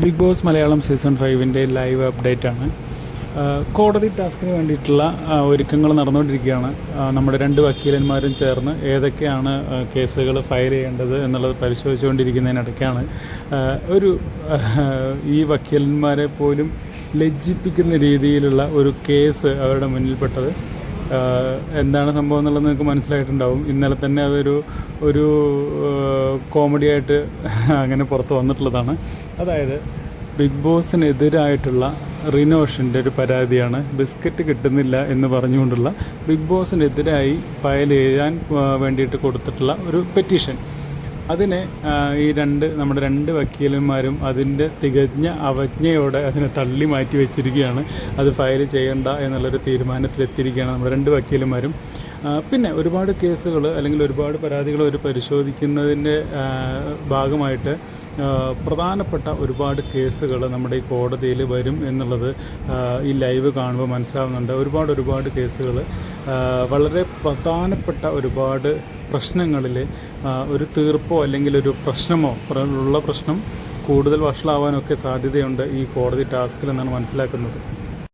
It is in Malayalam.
Big Boss Malayalam season 5 live update ആണ്. കോടതി ടാസ്കിന് വേണ്ടിയിട്ടുള്ള ഒരുക്കങ്ങൾ നടന്നുകൊണ്ടിരിക്കുകയാണ്. നമ്മുടെ രണ്ട് വക്കീലന്മാരും ചേർന്ന് ഏതൊക്കെയാണ് കേസുകൾ ഫയൽ ചെയ്യേണ്ടത് എന്നുള്ളത് പരിശോധിച്ചുകൊണ്ടിരിക്കുന്നതിനിടയ്ക്കാണ് ഈ വക്കീലന്മാരെ പോലും ലജ്ജിപ്പിക്കുന്ന രീതിയിലുള്ള ഒരു കേസ് അവരുടെ മുന്നിൽപ്പെട്ടത്. എന്താണ് സംഭവം എന്നുള്ളത് നിങ്ങൾക്ക് മനസ്സിലായിട്ടുണ്ടാവും. ഇന്നലെ തന്നെ ഒരു കോമഡിയായിട്ട് അങ്ങനെ പുറത്ത് വന്നിട്ടുള്ളതാണ്. അതായത് ബിഗ് ബോസിനെതിരായിട്ടുള്ള റിനോഷിൻ്റെ ഒരു പരാതിയാണ്. ബിസ്ക്കറ്റ് കിട്ടുന്നില്ല എന്ന് പറഞ്ഞുകൊണ്ടുള്ള ബിഗ് ബോസിനെതിരായി ഫയൽ ചെയ്യാൻ വേണ്ടിയിട്ട് കൊടുത്തിട്ടുള്ള ഒരു പെറ്റീഷൻ. അതിനെ നമ്മുടെ രണ്ട് വക്കീലന്മാരും അതിൻ്റെ തികഞ്ഞ അവജ്ഞയോടെ അതിനെ തള്ളി മാറ്റി വെച്ചിരിക്കുകയാണ്. അത് ഫയൽ ചെയ്യണ്ട എന്നുള്ളൊരു തീരുമാനത്തിലെത്തിയിരിക്കുകയാണ് നമ്മുടെ രണ്ട് വക്കീലന്മാരും. പിന്നെ ഒരുപാട് കേസുകൾ അല്ലെങ്കിൽ ഒരുപാട് പരാതികൾ അവർ പരിശോധിക്കുന്നതിൻ്റെ ഭാഗമായിട്ട് പ്രധാനപ്പെട്ട ഒരുപാട് കേസുകൾ നമ്മുടെ ഈ കോടതിയിൽ വരും എന്നുള്ളത് ഈ ലൈവ് കാണുമ്പോൾ മനസ്സിലാവുന്നുണ്ട്. ഒരുപാട് കേസുകൾ വളരെ പ്രധാനപ്പെട്ട ഒരുപാട് പ്രശ്നങ്ങളിൽ ഒരു തീർപ്പോ അല്ലെങ്കിൽ ഒരു പ്രശ്നമോ ഉള്ള പ്രശ്നം കൂടുതൽ വഷളാവാനൊക്കെ സാധ്യതയുണ്ട് ഈ കോടതി ടാസ്കിൽ എന്നാണ് മനസ്സിലാക്കുന്നത്.